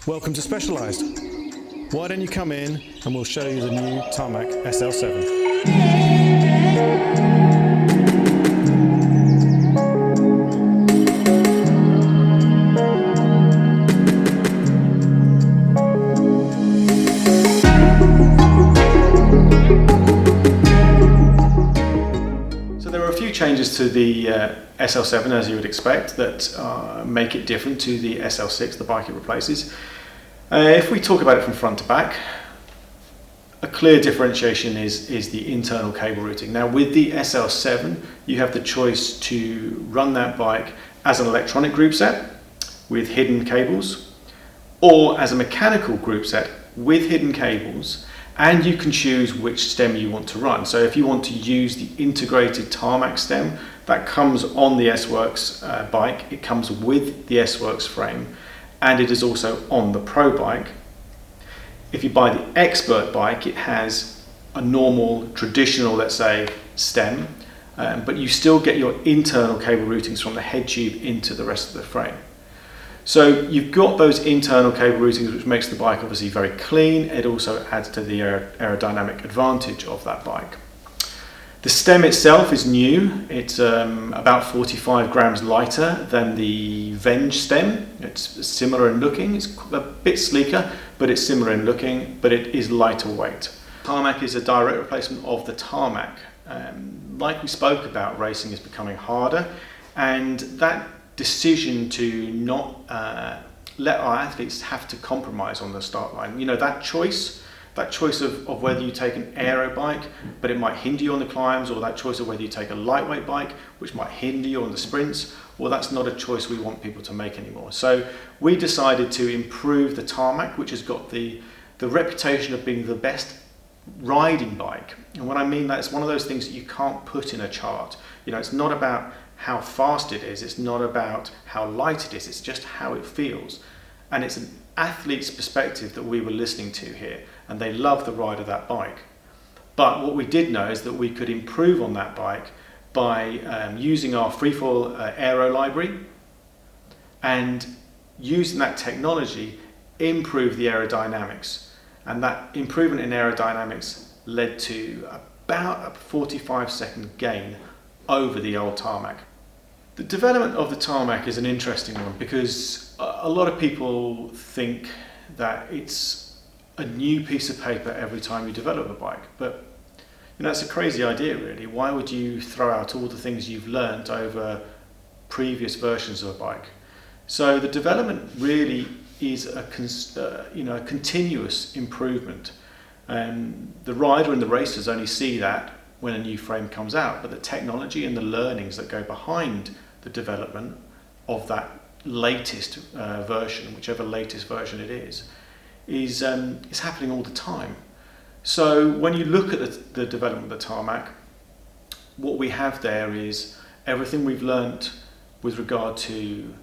Welcome to Specialized. Why don't you come in and we'll show you the new Tarmac SL7. There are a few changes to the SL7, as you would expect, that make it different to the SL6, the bike it replaces. If we talk about it from front to back, a clear differentiation is the internal cable routing. Now with the SL7, you have the choice to run that bike as an electronic group set with hidden cables, or as a mechanical group set with hidden cables, and you can choose which stem you want to run. So if you want to use the integrated Tarmac stem that comes on the S-Works bike, it comes with the S-Works frame, and it is also on the Pro bike. If you buy the Expert bike, it has a normal, traditional, let's say, stem, but you still get your internal cable routings from the head tube into the rest of the frame. So you've got those internal cable routings, which makes the bike obviously very clean. It also adds to the aerodynamic advantage of that bike. The stem itself is new. It's about 45 grams lighter than the Venge stem. It's similar in looking. It's a bit sleeker, but it's similar in looking, but it is lighter weight. Tarmac is a direct replacement of the Tarmac. Like we spoke about, racing is becoming harder, and that decision to not let our athletes have to compromise on the start line. You know, that choice of whether you take an aero bike, but it might hinder you on the climbs, or that choice of whether you take a lightweight bike, which might hinder you on the sprints, well, that's not a choice we want people to make anymore. So we decided to improve the Tarmac, which has got the reputation of being the best riding bike. And what I mean, that's one of those things that you can't put in a chart. You know, it's not about how fast it is, it's not about how light it is, it's just how it feels. And it's an athlete's perspective that we were listening to here, and they love the ride of that bike. But what we did know is that we could improve on that bike by using our freefall aero library, and using that technology improve the aerodynamics. And that improvement in aerodynamics led to about a 45-second gain over the old Tarmac. The development of the Tarmac is an interesting one, because a lot of people think that it's a new piece of paper every time you develop a bike, but you know, that's a crazy idea really. Why would you throw out all the things you've learned over previous versions of a bike? So the development really is a continuous improvement. The rider and the racers only see that when a new frame comes out, but the technology and the learnings that go behind the development of that latest version, whichever latest version it is happening all the time. So when you look at the development of the Tarmac, what we have there is everything we've learnt with regard to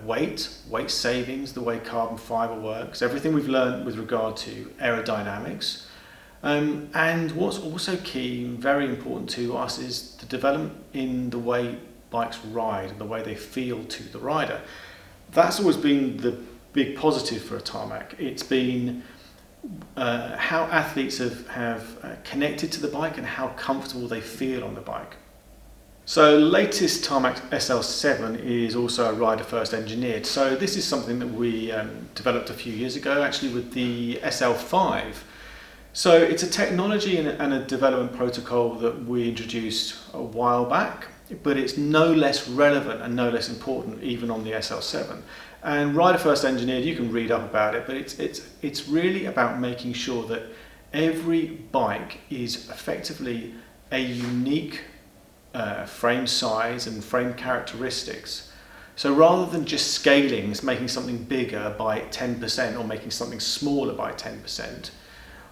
weight savings, the way carbon fibre works, everything we've learnt with regard to aerodynamics. And what's also key and very important to us is the development in the way bikes ride and the way they feel to the rider. That's always been the big positive for a Tarmac. It's been how athletes have connected to the bike and how comfortable they feel on the bike. So latest Tarmac SL7 is also a rider first engineered. So this is something that we developed a few years ago, actually, with the SL5. So it's a technology and a development protocol that we introduced a while back, but it's no less relevant and no less important even on the SL7. And rider first engineered, you can read up about it, but it's really about making sure that every bike is effectively a unique frame size and frame characteristics. So rather than just scaling, making something bigger by 10% or making something smaller by 10%,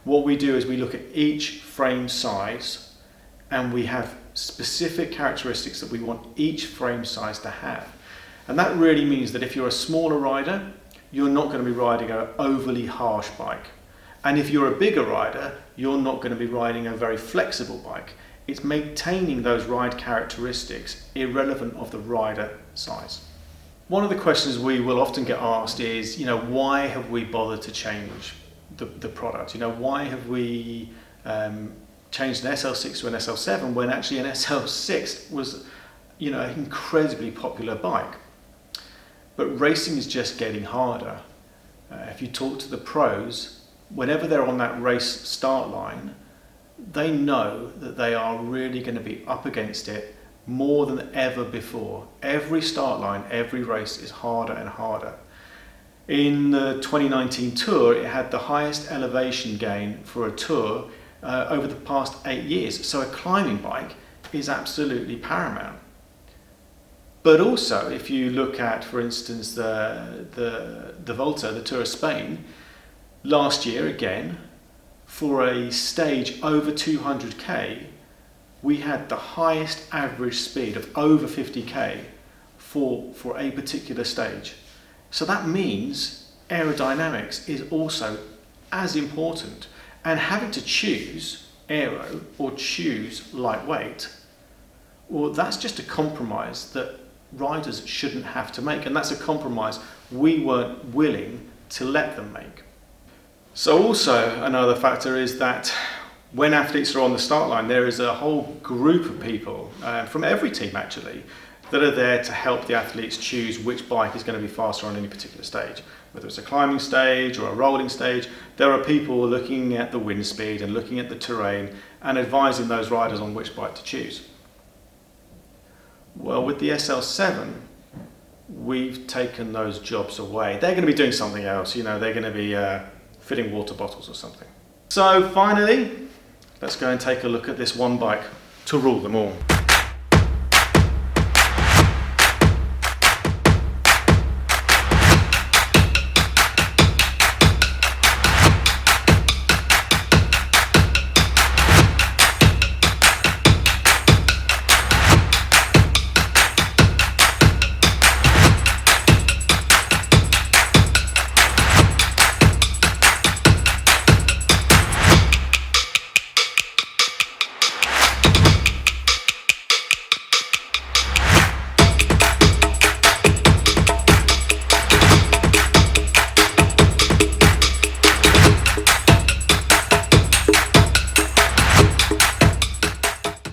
what we do is we look at each frame size and we have specific characteristics that we want each frame size to have. And that really means that if you're a smaller rider, you're not going to be riding an overly harsh bike. And if you're a bigger rider, you're not going to be riding a very flexible bike. It's maintaining those ride characteristics irrelevant of the rider size. One of the questions we will often get asked is, why have we bothered to change the product? Why have we changed an SL6 to an SL7 when actually an SL6 was, an incredibly popular bike? But racing is just getting harder. If you talk to the pros, whenever they're on that race start line, they know that they are really going to be up against it more than ever before. Every start line, every race is harder and harder. In the 2019 Tour, it had the highest elevation gain for a Tour over the past 8 years. So a climbing bike is absolutely paramount. But also, if you look at, for instance, the Volta, the Tour of Spain, last year again, for a stage over 200k, we had the highest average speed of over 50k for a particular stage. So that means aerodynamics is also as important, and having to choose aero or choose lightweight, well, that's just a compromise that riders shouldn't have to make, and that's a compromise we weren't willing to let them make. So also another factor is that when athletes are on the start line, there is a whole group of people from every team actually that are there to help the athletes choose which bike is going to be faster on any particular stage. Whether it's a climbing stage or a rolling stage, there are people looking at the wind speed and looking at the terrain and advising those riders on which bike to choose. Well, with the SL7, we've taken those jobs away. They're going to be doing something else, they're going to be filling water bottles or something. So finally, let's go and take a look at this one bike to rule them all.